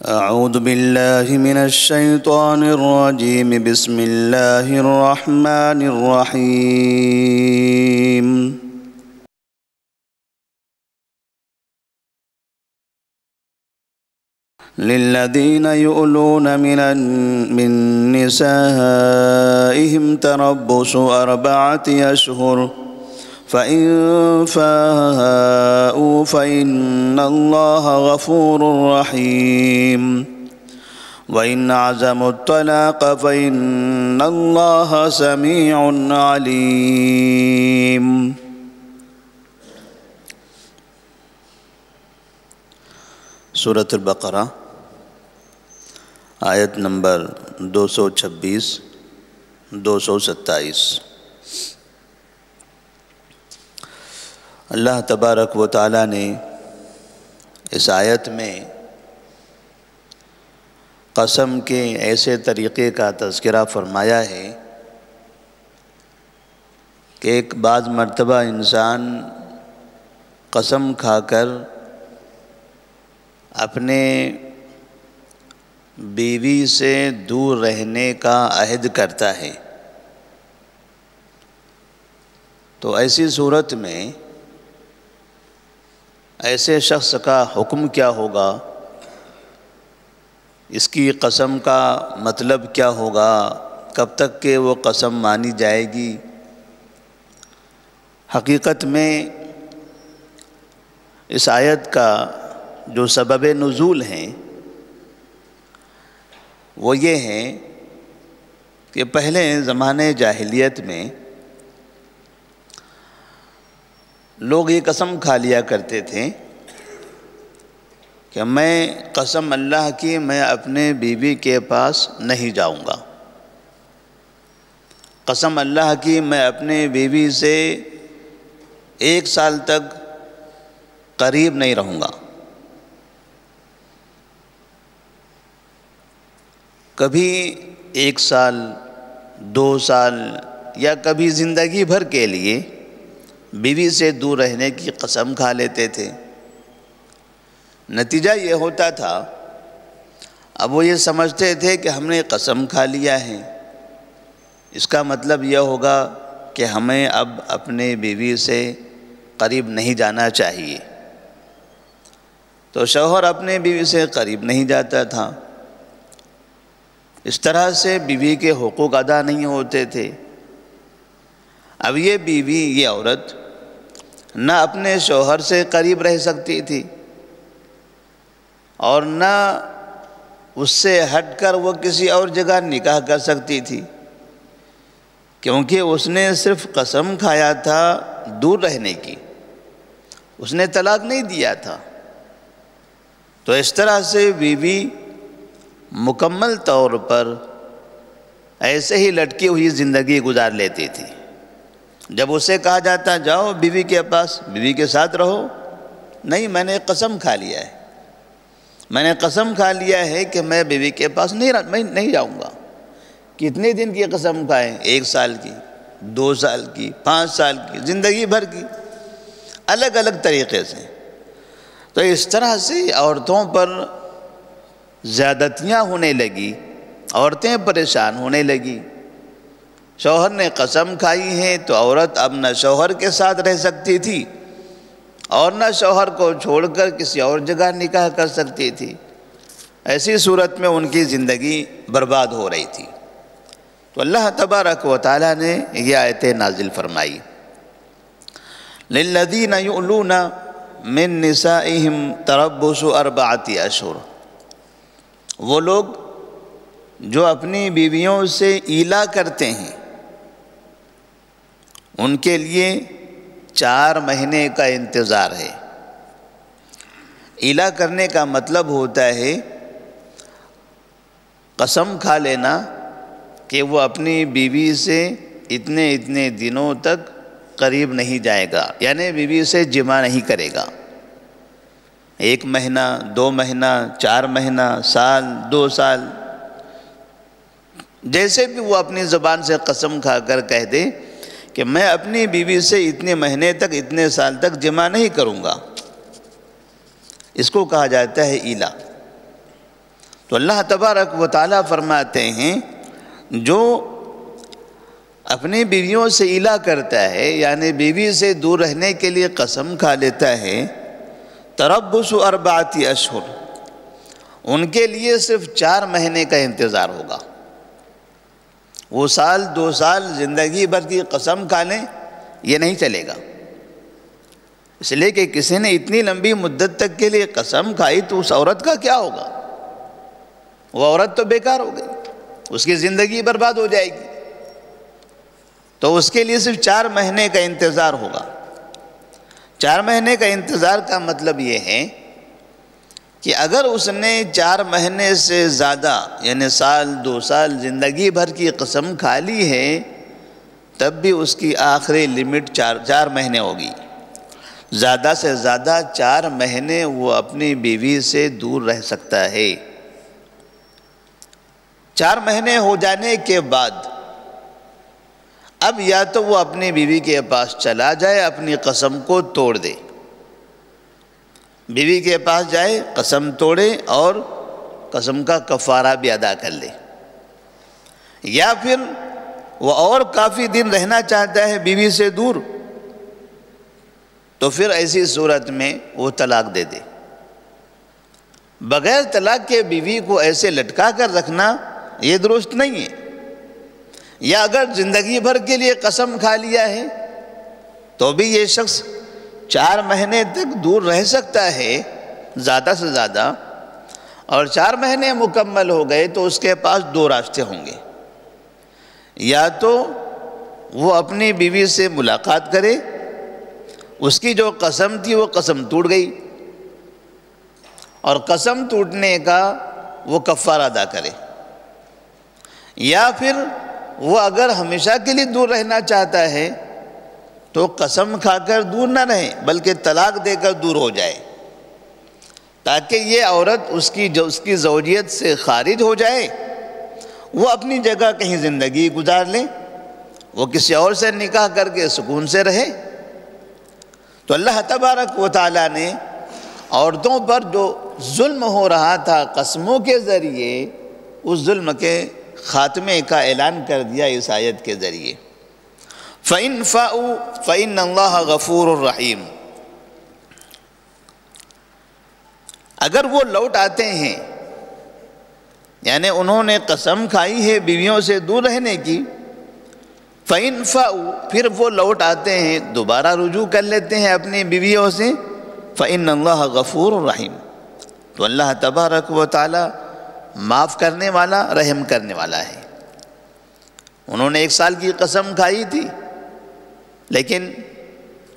اعوذ باللہ من الشیطان الرجیم بسم اللہ الرحمن الرحیم للذین یؤلون من نسائهم تربص 4 اشہر فَإِن فَاءُوا فَإِنَّ اللَّهَ غَفُورٌ رَحِيمٌ وَإِنْ عَزَمُوا الطَّلَاقَ فَإِنَّ اللَّهَ سَمِيعٌ عَلِيمٌ۔ سورۃ البقرہ آیت نمبر 226 227۔ اللہ تبارک و تعالیٰ نے اس آیت میں قسم کے ایسے طریقے کا تذکرہ فرمایا ہے کہ ایک بعض مرتبہ انسان قسم کھا کر اپنے بیوی سے دور رہنے کا عہد کرتا ہے، تو ایسی صورت میں ایسے شخص کا حکم کیا ہوگا، اس کی قسم کا مطلب کیا ہوگا، کب تک کہ وہ قسم مانی جائے گی۔ حقیقت میں اس آیت کا جو سبب نزول ہیں وہ یہ ہیں کہ پہلے زمانے جاہلیت میں لوگ یہ قسم کھا لیا کرتے تھے کہ میں قسم اللہ کی میں اپنے بیوی کے پاس نہیں جاؤں گا، قسم اللہ کی میں اپنے بیوی سے 1 سال تک قریب نہیں رہوں گا۔ کبھی 1 سال 2 سال یا کبھی زندگی بھر کے لیے بیوی سے دور رہنے کی قسم کھا لیتے تھے۔ نتیجہ یہ ہوتا تھا، اب وہ یہ سمجھتے تھے کہ ہم نے قسم کھا لیا ہے، اس کا مطلب یہ ہوگا کہ ہمیں اب اپنے بیوی سے قریب نہیں جانا چاہیے، تو شوہر اپنے بیوی سے قریب نہیں جاتا تھا۔ اس طرح سے بیوی کے حقوق ادا نہیں ہوتے تھے۔ اب یہ بیوی، یہ عورت نہ اپنے شوہر سے قریب رہ سکتی تھی اور نہ اس سے ہٹ کر وہ کسی اور جگہ نکاح کر سکتی تھی، کیونکہ اس نے صرف قسم کھایا تھا دور رہنے کی، اس نے طلاق نہیں دیا تھا۔ تو اس طرح سے بیوی مکمل طور پر ایسے ہی لٹکی ہوئی زندگی گزار لیتی تھی۔ جب اسے کہا جاتا جاؤ بیوی کے پاس، بیوی کے ساتھ رہو، نہیں، میں نے قسم کھا لیا ہے، میں نے قسم کھا لیا ہے کہ میں بیوی کے پاس نہیں جاؤں گا۔ کتنے دن کی قسم کھائیں؟ 1 سال کی، 2 سال کی، 5 سال کی، زندگی بھر کی، الگ الگ طریقے سے۔ تو اس طرح سے عورتوں پر زیادتیاں ہونے لگی، عورتیں پریشان ہونے لگی۔ شوہر نے قسم کھائی ہے تو عورت اب نہ شوہر کے ساتھ رہ سکتی تھی اور نہ شوہر کو چھوڑ کر کسی اور جگہ نکاح کر سکتی تھی۔ ایسی صورت میں ان کی زندگی برباد ہو رہی تھی۔ تو اللہ تبارک و تعالیٰ نے یہ آیت نازل فرمائی، لِلَّذِينَ يُؤْلُونَ مِن نِّسَائِهِمْ تَرَبُّصُ 4 اشہر۔ وہ لوگ جو اپنی بیویوں سے ایلا کرتے ہیں ان کے لیے 4 مہینے کا انتظار ہے۔ ایلا کرنے کا مطلب ہوتا ہے قسم کھا لینا کہ وہ اپنی بیوی سے اتنے دنوں تک قریب نہیں جائے گا، یعنی بیوی سے جماع نہیں کرے گا۔ 1 مہینہ، 2 مہینہ، 4 مہینہ، سال، 2 سال، جیسے بھی وہ اپنی زبان سے قسم کھا کر کہہ دے کہ میں اپنی بیوی سے اتنے مہینے تک، اتنے سال تک جماع نہیں کروں گا، اس کو کہا جاتا ہے ایلا۔ تو اللہ تبارک و تعالیٰ فرماتے ہیں جو اپنی بیویوں سے ایلا کرتا ہے، یعنی بیوی سے دور رہنے کے لیے قسم کھا لیتا ہے، تربص 4 اشہر، ان کے لیے صرف 4 مہینے کا انتظار ہوگا۔ وہ 2 سال زندگی بھر کی قسم کھا لیں، یہ نہیں چلے گا، اس لیے کہ کسی نے اتنی لمبی مدت تک کے لیے قسم کھائی تو اس عورت کا کیا ہوگا؟ وہ عورت تو بیکار ہو گئی، اس کی زندگی برباد ہو جائے گی۔ تو اس کے لیے صرف 4 مہینے کا انتظار ہوگا۔ 4 مہینے کا انتظار کا مطلب یہ ہے کہ اگر اس نے 4 مہینے سے زیادہ یعنی 2 سال زندگی بھر کی قسم کھا لی ہے، تب بھی اس کی آخری لمٹ 4 مہینے ہوگی۔ زیادہ سے زیادہ 4 مہینے وہ اپنی بیوی سے دور رہ سکتا ہے۔ 4 مہینے ہو جانے کے بعد اب یا تو وہ اپنی بیوی کے پاس چلا جائے، اپنی قسم کو توڑ دے، بیوی کے پاس جائے، قسم توڑے اور قسم کا کفارہ بھی ادا کر لے، یا پھر وہ اور کافی دن رہنا چاہتا ہے بیوی سے دور، تو پھر ایسی صورت میں وہ طلاق دے دے۔ بغیر طلاق کے بیوی کو ایسے لٹکا کر رکھنا یہ درست نہیں ہے۔ یا اگر زندگی بھر کے لیے قسم کھا لیا ہے تو بھی یہ شخص 4 مہینے تک دور رہ سکتا ہے زیادہ سے زیادہ، اور 4 مہینے مکمل ہو گئے تو اس کے پاس 2 راستے ہوں گے۔ یا تو وہ اپنی بیوی سے ملاقات کرے، اس کی جو قسم تھی وہ قسم ٹوٹ گئی، اور قسم ٹوٹنے کا وہ کفارہ ادا کرے، یا پھر وہ اگر ہمیشہ کے لیے دور رہنا چاہتا ہے تو قسم کھا کر دور نہ رہے بلکہ طلاق دے کر دور ہو جائے، تاکہ یہ عورت اس کی زوجیت سے خارج ہو جائے، وہ اپنی جگہ کہیں زندگی گزار لیں، وہ کسی اور سے نکاح کر کے سکون سے رہے۔ تو اللہ تبارک و تعالیٰ نے عورتوں پر جو ظلم ہو رہا تھا قسموں کے ذریعے، اس ظلم کے خاتمے کا اعلان کر دیا اس آیت کے ذریعے۔ فَإِنْ فَاءُوا فَإِنَّ اللَّهَ غَفُورٌ رَحِيمٌ، اگر وہ لوٹ آتے ہیں، یعنی انہوں نے قسم کھائی ہے بیویوں سے دور رہنے کی، فَإِنْ فَاءُوا پھر وہ لوٹ آتے ہیں، دوبارہ رجوع کر لیتے ہیں اپنی بیویوں سے، فَإِنَّ اللَّهَ غَفُورٌ رَحِيمٌ، تو اللہ تبارک و تعالی معاف کرنے والا، رحم کرنے والا ہے۔ انہوں نے 1 سال کی قسم کھائی تھی، لیکن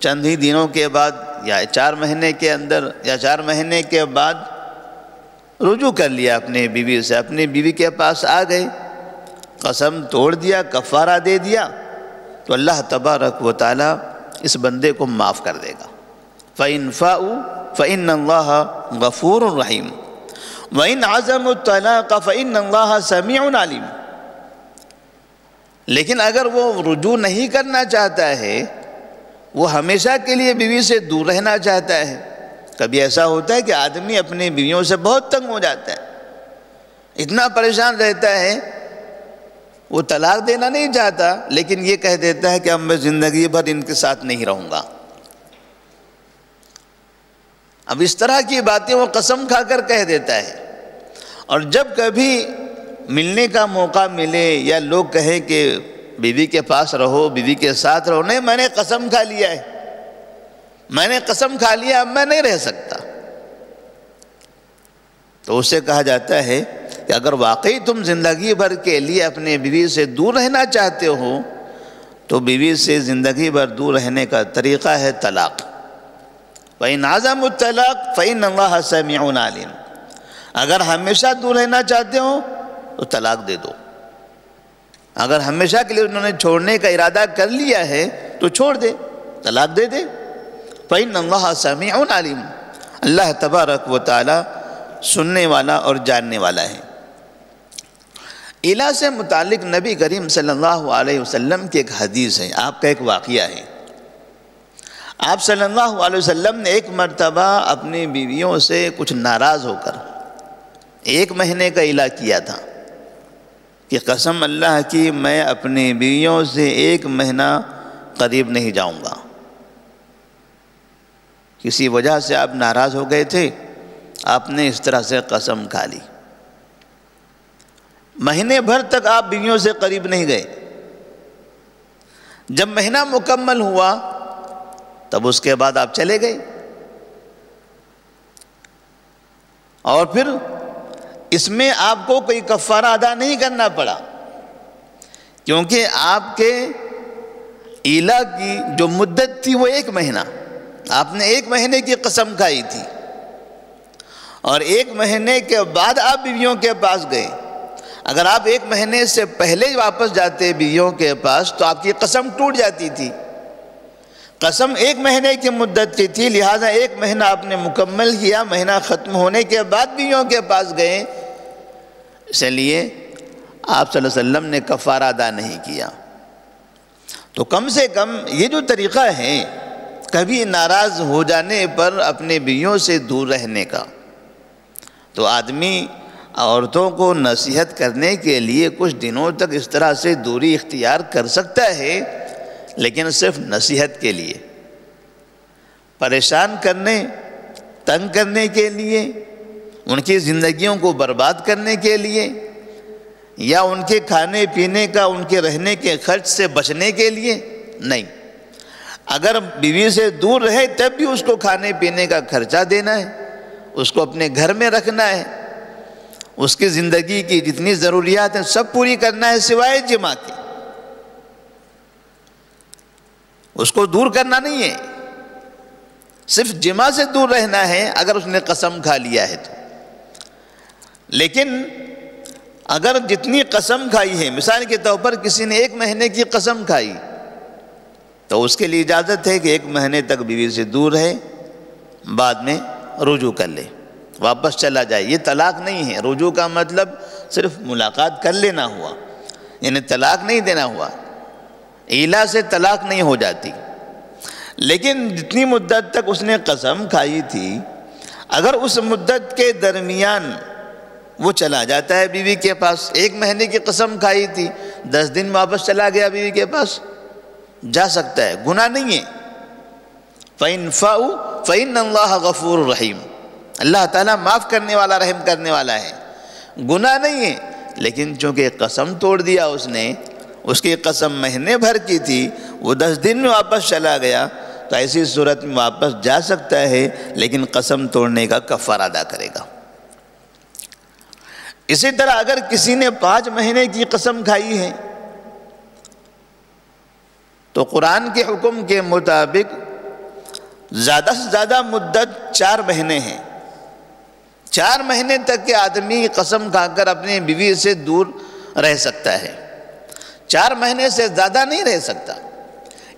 چند ہی دنوں کے بعد یا 4 مہینے کے اندر یا 4 مہینے کے بعد رجوع کر لیا اپنے بیوی سے، اپنی بیوی کے پاس آ گئے، قسم توڑ دیا، کفارہ دے دیا، تو اللہ تبارک و تعالی اس بندے کو معاف کر دے گا۔ فَإِنْ فَاءُوا فَإِنَّ اللَّهَ غَفُورٌ رَحِيمٌ وَإِنْ عَزَمُوا الطَّلَاقَ فَإِنَّ اللَّهَ سَمِيعٌ عَلِيمٌ، لیکن اگر وہ رجوع نہیں کرنا چاہتا ہے، وہ ہمیشہ کے لیے بیوی سے دور رہنا چاہتا ہے، کبھی ایسا ہوتا ہے کہ آدمی اپنی بیویوں سے بہت تنگ ہو جاتا ہے، اتنا پریشان رہتا ہے، وہ طلاق دینا نہیں چاہتا لیکن یہ کہہ دیتا ہے کہ اب میں زندگی بھر ان کے ساتھ نہیں رہوں گا۔ اب اس طرح کی باتیں وہ قسم کھا کر کہہ دیتا ہے، اور جب کبھی ملنے کا موقع ملے یا لوگ کہیں کہ بیوی کے پاس رہو، بیوی کے ساتھ رہو، نہیں میں نے قسم کھا لیا ہے، میں نے قسم کھا لیا، اب میں نہیں رہ سکتا، تو اسے کہا جاتا ہے کہ اگر واقعی تم زندگی بھر کے لیے اپنے بیوی سے دور رہنا چاہتے ہو تو بیوی سے زندگی بھر دور رہنے کا طریقہ ہے طلاق۔ وَإِنْ عَزَمُوا الطَّلَاقَ فَإِنَّ اللَّهَ سَمِيعٌ عَلِيمٌ، اگر ہمیشہ دور رہنا چاہتے ہو تو طلاق دے دو، اگر ہمیشہ کے لیے انہوں نے چھوڑنے کا ارادہ کر لیا ہے تو چھوڑ دے، طلاق دے دے۔ فَإِنَّ اللَّهَ سَمِيعٌ عَلِيمٌ، اللہ تبارک و تعالی سننے والا اور جاننے والا ہے۔ ایلا سے متعلق نبی کریم صلی اللہ علیہ وسلم کی ایک حدیث ہے، آپ کا ایک واقعہ ہے۔ آپ صلی اللہ علیہ وسلم نے ایک مرتبہ اپنی بیویوں سے کچھ ناراض ہو کر 1 مہینے کا الہ کیا تھا کہ قسم اللہ کی میں اپنی بیویوں سے 1 مہینہ قریب نہیں جاؤں گا. کسی وجہ سے آپ ناراض ہو گئے تھے، آپ نے اس طرح سے قسم کھا لی. مہینے بھر تک آپ بیویوں سے قریب نہیں گئے. جب مہینہ مکمل ہوا تب اس کے بعد آپ چلے گئے. اور پھر اس میں آپ کو کوئی کفارہ ادا نہیں کرنا پڑا، کیونکہ آپ کے ایلا کی جو مدت تھی وہ 1 مہینہ. آپ نے 1 مہینے کی قسم کھائی تھی، اور 1 مہینے کے بعد آپ بیویوں کے پاس گئے. اگر آپ 1 مہینے سے پہلے واپس جاتے بیویوں کے پاس تو آپ کی قسم ٹوٹ جاتی تھی. قسم 1 مہینے کی مدت کی تھی، لہٰذا 1 مہینہ آپ نے مکمل کیا. مہینہ ختم ہونے کے بعد بیویوں کے پاس گئے، اس لیے آپ صلی اللہ علیہ وسلم نے کفارہ ادا نہیں کیا. تو کم سے کم یہ جو طریقہ ہے کبھی ناراض ہو جانے پر اپنے بیویوں سے دور رہنے کا، تو آدمی عورتوں کو نصیحت کرنے کے لیے کچھ دنوں تک اس طرح سے دوری اختیار کر سکتا ہے، لیکن صرف نصیحت کے لیے. پریشان کرنے، تنگ کرنے کے لیے، ان کی زندگیوں کو برباد کرنے کے لیے، یا ان کے کھانے پینے کا، ان کے رہنے کے خرچ سے بچنے کے لیے نہیں. اگر بیوی سے دور رہے تب بھی اس کو کھانے پینے کا خرچہ دینا ہے، اس کو اپنے گھر میں رکھنا ہے، اس کی زندگی کی جتنی ضروریات ہیں سب پوری کرنا ہے سوائے جماع کے. اس کو دور کرنا نہیں ہے، صرف جماع سے دور رہنا ہے اگر اس نے قسم کھا لیا ہے تو. لیکن اگر جتنی قسم کھائی ہے، مثال کے طور پر کسی نے 1 مہینے کی قسم کھائی تو اس کے لیے اجازت ہے کہ 1 مہینے تک بیوی سے دور رہے، بعد میں رجوع کر لے، واپس چلا جائے. یہ طلاق نہیں ہے. رجوع کا مطلب صرف ملاقات کر لینا ہوا، یعنی طلاق نہیں دینا ہوا. ایلا سے طلاق نہیں ہو جاتی. لیکن جتنی مدت تک اس نے قسم کھائی تھی، اگر اس مدت کے درمیان وہ چلا جاتا ہے بیوی کے پاس، 1 مہینے کی قسم کھائی تھی، 10 دن واپس چلا گیا بیوی کے پاس، جا سکتا ہے، گناہ نہیں ہے. فَإِنْ فَاؤُوا فَإِنَّ اللَّهَ غَفُورٌ رَحِيمٌ. اللہ تعالیٰ معاف کرنے والا، رحم کرنے والا ہے، گناہ نہیں ہے. لیکن چونکہ قسم توڑ دیا اس نے، اس کی قسم مہینے بھر کی تھی، وہ 10 دن میں واپس چلا گیا، تو ایسی صورت میں واپس جا سکتا ہے، لیکن قسم توڑنے کا کفارہ ادا کرے گا. اسی طرح اگر کسی نے 5 مہینے کی قسم کھائی ہے تو قرآن کے حکم کے مطابق زیادہ سے زیادہ مدت 4 مہینے ہیں. 4 مہینے تک کے آدمی قسم کھا کر اپنی بیوی سے دور رہ سکتا ہے. 4 مہینے سے زیادہ نہیں رہ سکتا.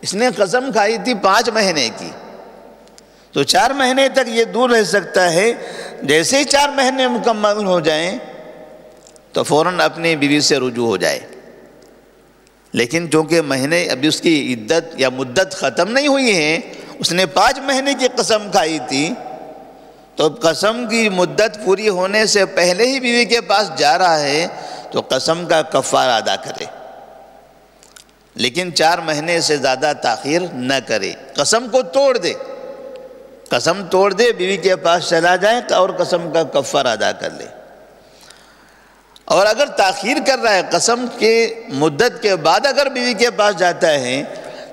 اس نے قسم کھائی تھی 5 مہینے کی، تو 4 مہینے تک یہ دور رہ سکتا ہے. جیسے ہی 4 مہینے مکمل ہو جائیں تو فوراً اپنی بیوی سے رجوع ہو جائے. لیکن چونکہ مہینے ابھی اس کی عدت یا مدت ختم نہیں ہوئی ہے، اس نے 5 مہینے کی قسم کھائی تھی، تو قسم کی مدت پوری ہونے سے پہلے ہی بیوی کے پاس جا رہا ہے تو قسم کا کفارہ ادا کرے. لیکن 4 مہینے سے زیادہ تاخیر نہ کرے، قسم کو توڑ دے، قسم توڑ دے، بیوی کے پاس چلا جائے اور قسم کا کفارہ ادا کر لے. اور اگر تاخیر کر رہا ہے، قسم کے مدت کے بعد اگر بیوی کے پاس جاتا ہے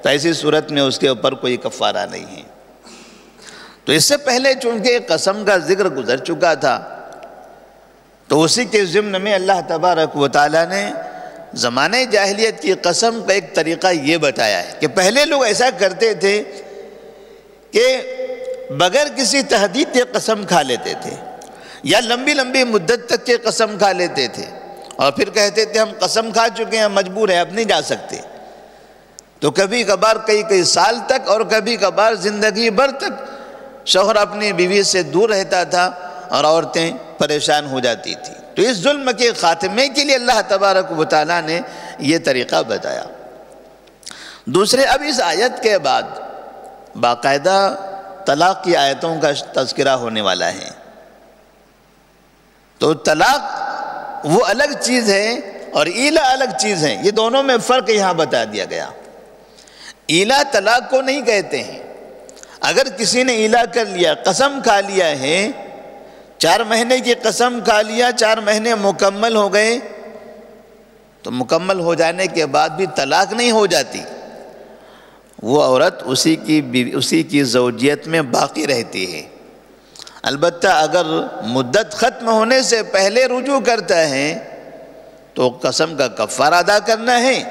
تو ایسی صورت میں اس کے اوپر کوئی کفارہ نہیں ہے. تو اس سے پہلے چونکہ قسم کا ذکر گزر چکا تھا، تو اسی کے ضمن میں اللہ تبارک و تعالیٰ نے زمانہ جاہلیت کی قسم کا ایک طریقہ یہ بتایا ہے کہ پہلے لوگ ایسا کرتے تھے کہ بغیر کسی تحدید کے قسم کھا لیتے تھے، یا لمبی لمبی مدت تک کے قسم کھا لیتے تھے، اور پھر کہتے تھے ہم قسم کھا چکے ہیں، مجبور ہیں، اب نہیں جا سکتے. تو کبھی کبھار کئی سال تک اور کبھی کبھار زندگی بھر تک شوہر اپنی بیوی سے دور رہتا تھا اور عورتیں پریشان ہو جاتی تھیں. تو اس ظلم کے خاتمے کے لیے اللہ تبارک و تعالیٰ نے یہ طریقہ بتایا. دوسرے، اب اس آیت کے بعد باقاعدہ طلاق کی آیتوں کا تذکرہ ہونے والا ہے. تو طلاق وہ الگ چیز ہے اور ایلا الگ چیز ہے، یہ دونوں میں فرق یہاں بتا دیا گیا۔ ایلا طلاق کو نہیں کہتے ہیں۔ اگر کسی نے ایلا کر لیا، قسم کھا لیا ہے، 4 مہینے کی قسم کھا لیا، 4 مہینے مکمل ہو گئے، تو مکمل ہو جانے کے بعد بھی طلاق نہیں ہو جاتی، وہ عورت اسی کی زوجیت میں باقی رہتی ہے۔ البتہ اگر مدت ختم ہونے سے پہلے رجوع کرتا ہے تو قسم کا کفارہ ادا کرنا ہے،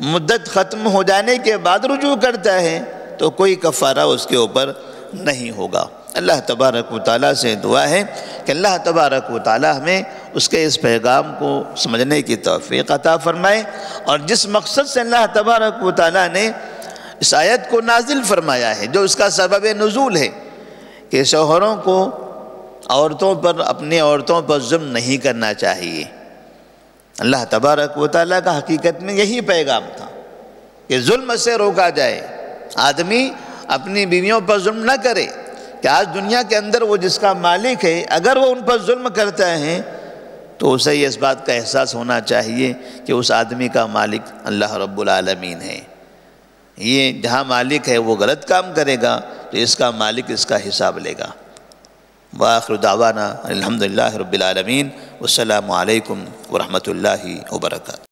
مدت ختم ہو جانے کے بعد رجوع کرتا ہے تو کوئی کفارہ اس کے اوپر نہیں ہوگا۔ اللہ تبارک و تعالیٰ سے دعا ہے کہ اللہ تبارک و تعالیٰ ہمیں اس کے اس پیغام کو سمجھنے کی توفیق عطا فرمائے، اور جس مقصد سے اللہ تبارک و تعالیٰ نے اس آیت کو نازل فرمایا ہے، جو اس کا سبب نزول ہے کہ شوہروں کو اپنی عورتوں پر ظلم نہیں کرنا چاہیے۔ اللہ تبارک و تعالیٰ کا حقیقت میں یہی پیغام تھا کہ ظلم سے روکا جائے، آدمی اپنی بیویوں پر ظلم نہ کرے، کہ آج دنیا کے اندر وہ جس کا مالک ہے اگر وہ ان پر ظلم کرتا ہے تو اسے اس بات کا احساس ہونا چاہیے کہ اس آدمی کا مالک اللہ رب العالمین ہے۔ یہ جہاں مالک ہے وہ غلط کام کرے گا تو اس کا مالک اس کا حساب لے گا۔ وآخر دعوانا الحمدللہ رب العالمین، والسلام علیکم ورحمۃ اللہ وبرکاتہ۔